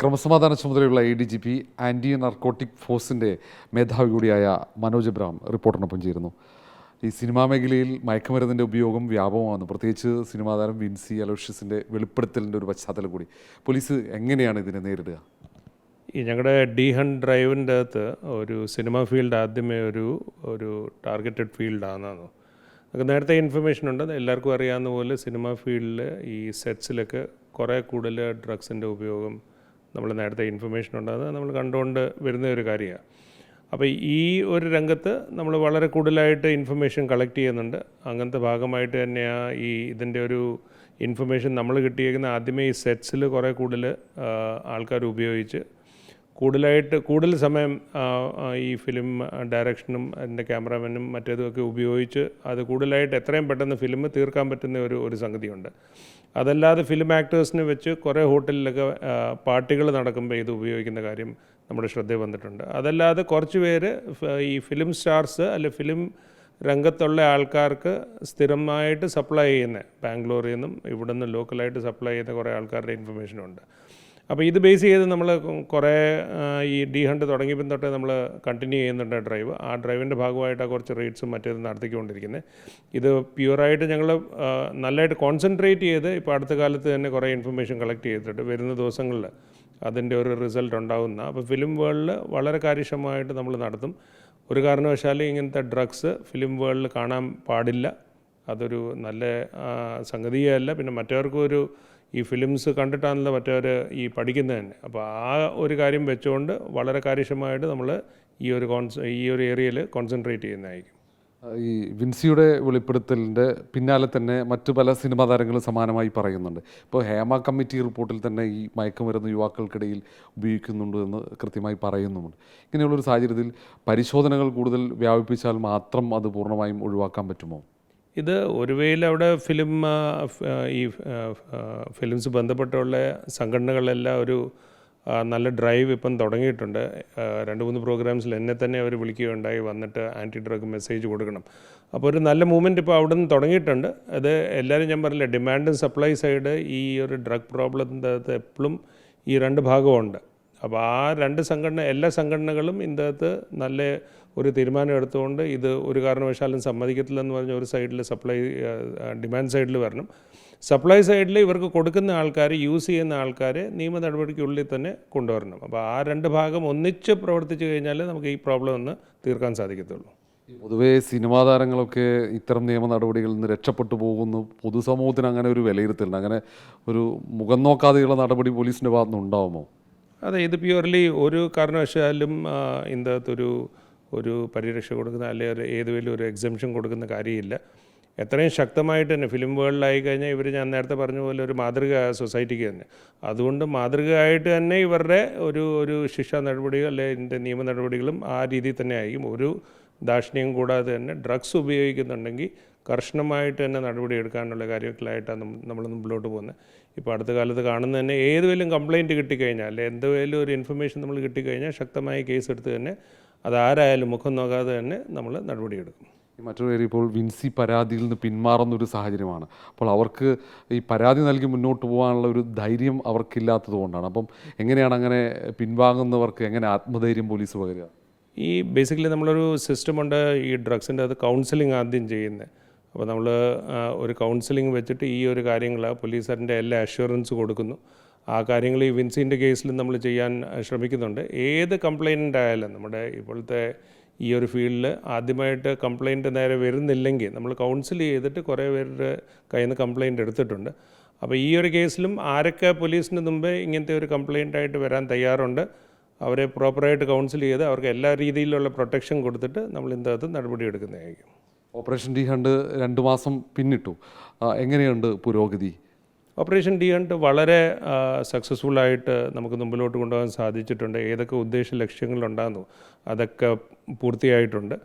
ക്രമസമാധാന ചുമതലയുള്ള ADGP anti narcotic ഫോഴ്സിൻ്റെ മേധാവി കൂടിയായ മനോജ് എബ്രഹാം റിപ്പോർട്ടറിനൊപ്പം ചേരുന്നു. ഈ സിനിമാ മേഖലയിൽ മയക്കുമരുന്നിൻ്റെ ഉപയോഗം വ്യാപകമാണ്. പ്രത്യേകിച്ച് സിനിമാ താരം വിൻസി അലോഷ്യസിൻ്റെ വെളിപ്പെടുത്തലിൻ്റെ ഒരു പശ്ചാത്തലം കൂടി. പോലീസ് എങ്ങനെയാണ് ഇതിനെ നേരിടുക? ഈ ഞങ്ങളുടെ D-Hunt ഡ്രൈവിൻ്റെ അകത്ത് ഒരു സിനിമ ഫീൽഡ് ആദ്യമേ ഒരു ടാർഗറ്റഡ് ഫീൽഡാണെന്നാണ് നമുക്ക് നേരത്തെ ഇൻഫർമേഷൻ ഉണ്ട്. എല്ലാവർക്കും അറിയാവുന്ന പോലെ സിനിമ ഫീൽഡിൽ ഈ സെറ്റ്സിലൊക്കെ കുറേ കൂടുതൽ ഡ്രഗ്സിൻ്റെ ഉപയോഗം നമ്മൾ നേരത്തെ ഇൻഫർമേഷൻ ഉണ്ടാകുന്നത് നമ്മൾ കണ്ടുകൊണ്ട് വരുന്ന ഒരു കാര്യമാണ്. അപ്പോൾ ഈ ഒരു രംഗത്ത് നമ്മൾ വളരെ കൂടുതലായിട്ട് ഇൻഫർമേഷൻ കളക്ട് ചെയ്യുന്നുണ്ട്. അങ്ങനത്തെ ഭാഗമായിട്ട് തന്നെയാണ് ഇതിൻ്റെ ഒരു ഇൻഫർമേഷൻ നമ്മൾ കിട്ടിയേക്കുന്ന ആദ്യമേ ഈ സെറ്റ്സിൽ കുറേ കൂടുതൽ ആൾക്കാർ ഉപയോഗിച്ച് കൂടുതൽ സമയം ഈ ഫിലിം ഡയറക്ഷനും അതിൻ്റെ ക്യാമറാമാനും മറ്റേതുമൊക്കെ ഉപയോഗിച്ച് അത് കൂടുതലായിട്ട് എത്രയും പെട്ടെന്ന് ഫിലിം തീർക്കാൻ പറ്റുന്ന ഒരു സംഗതിയുണ്ട്. അതല്ലാതെ ഫിലിം ആക്ടേഴ്സിനെ വെച്ച് കുറേ ഹോട്ടലിലൊക്കെ പാർട്ടികൾ നടക്കുമ്പോൾ ഇത് ഉപയോഗിക്കുന്ന കാര്യം നമ്മുടെ ശ്രദ്ധയിൽ വന്നിട്ടുണ്ട്. അതല്ലാതെ കുറച്ച് പേര് ഈ ഫിലിം സ്റ്റാർസ് അല്ലെ ഫിലിം രംഗത്തുള്ള ആൾക്കാർക്ക് സ്ഥിരമായിട്ട് സപ്ലൈ ചെയ്യുന്ന ബാംഗ്ലൂരിൽ നിന്നും ഇവിടെ നിന്ന് ലോക്കലായിട്ട് സപ്ലൈ ചെയ്യുന്ന കുറേ ആൾക്കാരുടെ ഇൻഫർമേഷനുണ്ട്. അപ്പോൾ ഇത് ബേസ് ചെയ്ത് നമ്മൾ കുറേ ഈ D-Hunt തുടങ്ങിയപ്പോൾ തൊട്ട് നമ്മൾ കണ്ടിന്യൂ ചെയ്യുന്നുണ്ട് ഡ്രൈവ്. ആ ഡ്രൈവിൻ്റെ ഭാഗമായിട്ടാണ് കുറച്ച് റേറ്റ്സും മറ്റേത് നടത്തിക്കൊണ്ടിരിക്കുന്നത്. ഇത് പ്യുവറായിട്ട് ഞങ്ങൾ നല്ലതായിട്ട് കോൺസെൻട്രേറ്റ് ചെയ്ത് ഇപ്പോൾ അടുത്ത കാലത്ത് തന്നെ കുറേ ഇൻഫർമേഷൻ കളക്ട് ചെയ്തിട്ട് വരുന്ന ദിവസങ്ങളിൽ അതിൻ്റെ ഒരു റിസൾട്ട് ഉണ്ടാകുന്ന. അപ്പോൾ ഫിലിം വേൾഡിൽ വളരെ കാര്യക്ഷമമായിട്ട് നമ്മൾ നടത്തും. ഒരു കാരണവശാലും ഇങ്ങനത്തെ ഡ്രഗ്സ് ഫിലിം വേൾഡിൽ കാണാൻ പാടില്ല. അതൊരു നല്ല സംഗതിയേ അല്ല. പിന്നെ മറ്റവർക്കും ഈ ഫിലിംസ് കണ്ടിട്ടാണല്ലോ മറ്റവർ ഈ പഠിക്കുന്നത് തന്നെ. അപ്പോൾ ആ ഒരു കാര്യം വെച്ചുകൊണ്ട് വളരെ കാര്യക്ഷമമായിട്ട് നമ്മൾ ഈ ഒരു ഏരിയയിൽ കോൺസെൻട്രേറ്റ് ചെയ്യുന്നതായിരിക്കും. ഈ വിൻസിയുടെ വെളിപ്പെടുത്തലിൻ്റെ പിന്നാലെ തന്നെ മറ്റു പല സിനിമാ താരങ്ങളും സമാനമായി പറയുന്നുണ്ട്. ഇപ്പോൾ ഹേമ കമ്മിറ്റി റിപ്പോർട്ടിൽ തന്നെ ഈ മയക്കുമരുന്ന് യുവാക്കൾക്കിടയിൽ ഉപയോഗിക്കുന്നുണ്ട് എന്ന് കൃത്യമായി പറയുന്നുമുണ്ട്. ഇങ്ങനെയുള്ളൊരു സാഹചര്യത്തിൽ പരിശോധനകൾ കൂടുതൽ വ്യാപിപ്പിച്ചാൽ മാത്രം അത് പൂർണ്ണമായും ഒഴിവാക്കാൻ പറ്റുമോ? ഇത് ഒരു വേയിൽ അവിടെ ഫിലിംസ് ബന്ധപ്പെട്ടുള്ള സംഘടനകളെല്ലാം ഒരു നല്ല ഡ്രൈവ് ഇപ്പം തുടങ്ങിയിട്ടുണ്ട്. 2-3 പ്രോഗ്രാംസിൽ എന്നെ തന്നെ അവർ വിളിക്കുകയുണ്ടായി, വന്നിട്ട് ആൻറ്റി ഡ്രഗ് മെസ്സേജ് കൊടുക്കണം. അപ്പോൾ ഒരു നല്ല മൂവ്മെൻറ്റ് ഇപ്പോൾ അവിടെ നിന്ന് തുടങ്ങിയിട്ടുണ്ട്. അത് എല്ലാവരും ഞാൻ പറഞ്ഞില്ല, ഡിമാൻഡ് ആൻഡ് സപ്ലൈ സൈഡ് ഈ ഒരു ഡ്രഗ് പ്രോബ്ലത്തിൻ്റെ അകത്ത് എപ്പോഴും ഈ 2 ഭാഗമുണ്ട്. അപ്പോൾ ആ 2 എല്ലാ സംഘടനകളും ഇതിൻ്റെ അകത്ത് നല്ല ഒരു തീരുമാനം എടുത്തുകൊണ്ട് ഇത് ഒരു കാരണവശാലും സമ്മതിക്കത്തില്ലെന്ന് പറഞ്ഞ ഒരു സൈഡിൽ ഡിമാൻഡ് സൈഡിൽ വരണം. സപ്ലൈ സൈഡിൽ ഇവർക്ക് കൊടുക്കുന്ന ആൾക്കാർ, യൂസ് ചെയ്യുന്ന ആൾക്കാരെ നിയമ നടപടിക്കുള്ളിൽ തന്നെ കൊണ്ടുവരണം. അപ്പോൾ ആ 2 ഭാഗം ഒന്നിച്ച് പ്രവർത്തിച്ചു കഴിഞ്ഞാൽ നമുക്ക് ഈ പ്രോബ്ലം ഒന്ന് തീർക്കാൻ സാധിക്കത്തുള്ളൂ. പൊതുവേ സിനിമാ താരങ്ങളൊക്കെ ഇത്തരം നിയമ നടപടികളിൽ നിന്ന് രക്ഷപ്പെട്ടു പോകുന്നു. പൊതുസമൂഹത്തിന് അങ്ങനെ ഒരു വിലയിരുത്തലുണ്ട്. അങ്ങനെ ഒരു മുഖം നോക്കാതെയുള്ള നടപടി പോലീസിൻ്റെ ഭാഗത്ത് നിന്ന് ഉണ്ടാവുമോ? അതെ, ഇത് പ്യുവർലി ഒരു കാരണവശാലും ഇതിൻ്റെ അകത്തൊരു പരിരക്ഷ കൊടുക്കുന്ന അല്ലെങ്കിൽ ഏതുവരും ഒരു എക്സംഷൻ കൊടുക്കുന്ന കാര്യമില്ല. എത്രയും ശക്തമായിട്ട് തന്നെ ഫിലിം വേൾഡിലായി കഴിഞ്ഞാൽ ഇവർ ഞാൻ നേരത്തെ പറഞ്ഞ പോലെ ഒരു മാതൃക സൊസൈറ്റിക്ക് തന്നെ. അതുകൊണ്ട് മാതൃകയായിട്ട് തന്നെ ഇവരുടെ ഒരു ശിക്ഷാ നടപടികൾ അല്ലെങ്കിൽ ഇതിൻ്റെ നിയമ നടപടികളും ആ രീതിയിൽ തന്നെ ആയിരിക്കും. ഒരു ദാക്ഷിണ്യം കൂടാതെ തന്നെ ഡ്രഗ്സ് ഉപയോഗിക്കുന്നുണ്ടെങ്കിൽ കർശനമായിട്ട് തന്നെ നടപടി എടുക്കാനുള്ള കാര്യങ്ങളായിട്ടാണ് നമ്മൾ മുമ്പിലോട്ട് പോകുന്നത്. ഇപ്പോൾ അടുത്ത കാലത്ത് കാണുന്ന തന്നെ ഏതുവരും കംപ്ലയിൻറ്റ് കിട്ടിക്കഴിഞ്ഞാൽ അല്ലെങ്കിൽ എന്തുവേലും ഒരു ഇൻഫർമേഷൻ നമ്മൾ കിട്ടിക്കഴിഞ്ഞാൽ ശക്തമായ കേസ് എടുത്ത് തന്നെ അതാരായാലും മുഖം നോക്കാതെ തന്നെ നമ്മൾ നടപടിയെടുക്കും. മറ്റൊരു കാര്യം, ഇപ്പോൾ വിൻസി പരാതിയിൽ നിന്ന് പിന്മാറുന്നൊരു സാഹചര്യമാണ്. അപ്പോൾ അവർക്ക് ഈ പരാതി നൽകി മുന്നോട്ട് പോകാനുള്ള ഒരു ധൈര്യം അവർക്കില്ലാത്തത് കൊണ്ടാണ്. അപ്പം എങ്ങനെയാണ് അങ്ങനെ പിൻവാങ്ങുന്നവർക്ക് എങ്ങനെ ആത്മധൈര്യം പോലീസ് പകരുക? ഈ ബേസിക്കലി നമ്മളൊരു സിസ്റ്റമുണ്ട് ഈ ഡ്രഗ്സിൻ്റെ അത് കൗൺസിലിംഗ് ആദ്യം ചെയ്യുന്നത്. അപ്പോൾ നമ്മൾ ഒരു കൗൺസിലിംഗ് വെച്ചിട്ട് ഈ ഒരു കാര്യങ്ങൾ പോലീസുകാരൻ്റെ എല്ലാ അഷ്വറൻസ് കൊടുക്കുന്നു. ആ കാര്യങ്ങൾ ഈ വിൻസിൻ്റെ കേസിൽ നമ്മൾ ചെയ്യാൻ ശ്രമിക്കുന്നുണ്ട്. ഏത് കംപ്ലയിൻ്റ് ആയാലും നമ്മുടെ ഇപ്പോഴത്തെ ഈ ഒരു ഫീൽഡിൽ ആദ്യമായിട്ട് കംപ്ലയിൻറ്റ് നേരെ വരുന്നില്ലെങ്കിൽ നമ്മൾ കൗൺസിൽ ചെയ്തിട്ട് കുറേ പേരുടെ കയ്യിൽ നിന്ന് കംപ്ലയിൻറ്റ് എടുത്തിട്ടുണ്ട്. അപ്പോൾ ഈ ഒരു കേസിലും ആരൊക്കെ പോലീസിന് മുമ്പേ ഇങ്ങനത്തെ ഒരു കംപ്ലയിൻ്റായിട്ട് വരാൻ തയ്യാറുണ്ട് അവരെ പ്രോപ്പറായിട്ട് കൗൺസിൽ ചെയ്ത് അവർക്ക് എല്ലാ രീതിയിലുള്ള പ്രൊട്ടക്ഷൻ കൊടുത്തിട്ട് നമ്മൾ ഇതിനകത്ത് നടപടി എടുക്കുന്നതായിരിക്കും. ഓപ്പറേഷൻ D-Hunt 2 മാസം പിന്നിട്ടു. എങ്ങനെയുണ്ട് പുരോഗതി? ഓപ്പറേഷൻ D-Hunt വളരെ സക്സസ്ഫുള്ളായിട്ട് നമുക്ക് മുമ്പിലോട്ട് കൊണ്ടുപോകാൻ സാധിച്ചിട്ടുണ്ട്. ഏതൊക്കെ ഉദ്ദേശ ലക്ഷ്യങ്ങളുണ്ടാകുന്നു അതൊക്കെ പൂർത്തിയായിട്ടുണ്ട്.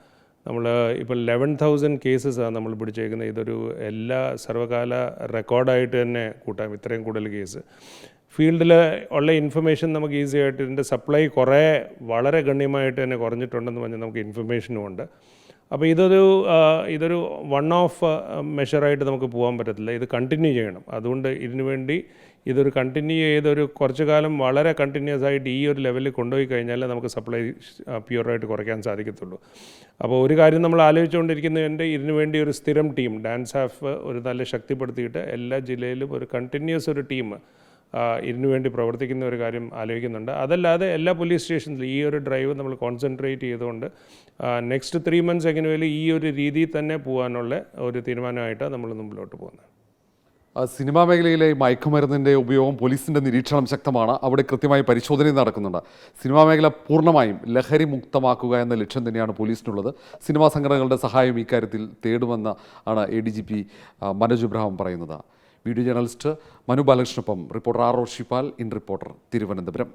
നമ്മൾ ഇപ്പോൾ 11,000 കേസസാണ് നമ്മൾ പിടിച്ചേക്കുന്നത്. ഇതൊരു എല്ലാ സർവകാല റെക്കോർഡായിട്ട് തന്നെ കൂട്ടാം, ഇത്രയും കൂടുതൽ കേസ്. ഫീൽഡിൽ ഉള്ള ഇൻഫർമേഷൻ നമുക്ക് ഈസി ആയിട്ട് ഇതിൻ്റെ സപ്ലൈ വളരെ ഗണ്യമായിട്ട് തന്നെ കുറഞ്ഞിട്ടുണ്ടെന്ന് പറഞ്ഞാൽ നമുക്ക് ഇൻഫർമേഷനും ഉണ്ട്. അപ്പോൾ ഇതൊരു വൺ ഓഫ് മെഷറായിട്ട് നമുക്ക് പോകാൻ പറ്റത്തില്ല. ഇത് കണ്ടിന്യൂ ചെയ്യണം. അതുകൊണ്ട് ഇതിനു വേണ്ടി ഇതൊരു കണ്ടിന്യൂ ചെയ്തൊരു കുറച്ച് കാലം വളരെ കണ്ടിന്യൂസ് ആയിട്ട് ഈ ഒരു ലെവലിൽ കൊണ്ടുപോയി കഴിഞ്ഞാൽ നമുക്ക് സപ്ലൈ പ്യുവറായിട്ട് കുറയ്ക്കാൻ സാധിക്കത്തുള്ളൂ. അപ്പോൾ ഒരു കാര്യം നമ്മൾ ആലോചിച്ചുകൊണ്ടിരിക്കുന്നതിൻ്റെ ഇതിനു വേണ്ടി ഒരു സ്ഥിരം ടീം ഡാൻസ് ഹാഫ് ഒരു നല്ല ശക്തിപ്പെടുത്തിയിട്ട് എല്ലാ ജില്ലയിലും ഒരു കണ്ടിന്യൂസ് ഒരു ടീം ഇതിനു വേണ്ടി പ്രവർത്തിക്കുന്ന ഒരു കാര്യം ആലോചിക്കുന്നുണ്ട്. അതല്ലാതെ എല്ലാ പോലീസ് സ്റ്റേഷനിലും ഈ ഒരു ഡ്രൈവ് നമ്മൾ കോൺസെൻട്രേറ്റ് ചെയ്തുകൊണ്ട് നെക്സ്റ്റ് 3 months എങ്ങനെയാലും ഈ ഒരു രീതിയിൽ തന്നെ പോകാനുള്ള ഒരു തീരുമാനമായിട്ടാണ് നമ്മൾ മുമ്പിലോട്ട് പോകുന്നത്. സിനിമാ മേഖലയിലെ മയക്കുമരുന്നിൻ്റെ ഉപയോഗം പോലീസിൻ്റെ നിരീക്ഷണം ശക്തമാണ്. അവിടെ കൃത്യമായി പരിശോധന നടക്കുന്നുണ്ട്. സിനിമാ മേഖല പൂർണ്ണമായും ലഹരി മുക്തമാക്കുക എന്ന ലക്ഷ്യം തന്നെയാണ് പോലീസിനുള്ളത്. സിനിമാ സംഘടനകളുടെ സഹായം ഇക്കാര്യത്തിൽ തേടുമെന്ന് ആണ് ADGP മനോജ് ഇബ്രാഹിം പറയുന്നത്. വീഡിയോ ജേർണലിസ്റ്റ് മനു ബാലകൃഷ്ണനൊപ്പം റിപ്പോർട്ടർ RO ഷിപ്പാൽ, ഇൻ റിപ്പോർട്ടർ, തിരുവനന്തപുരം.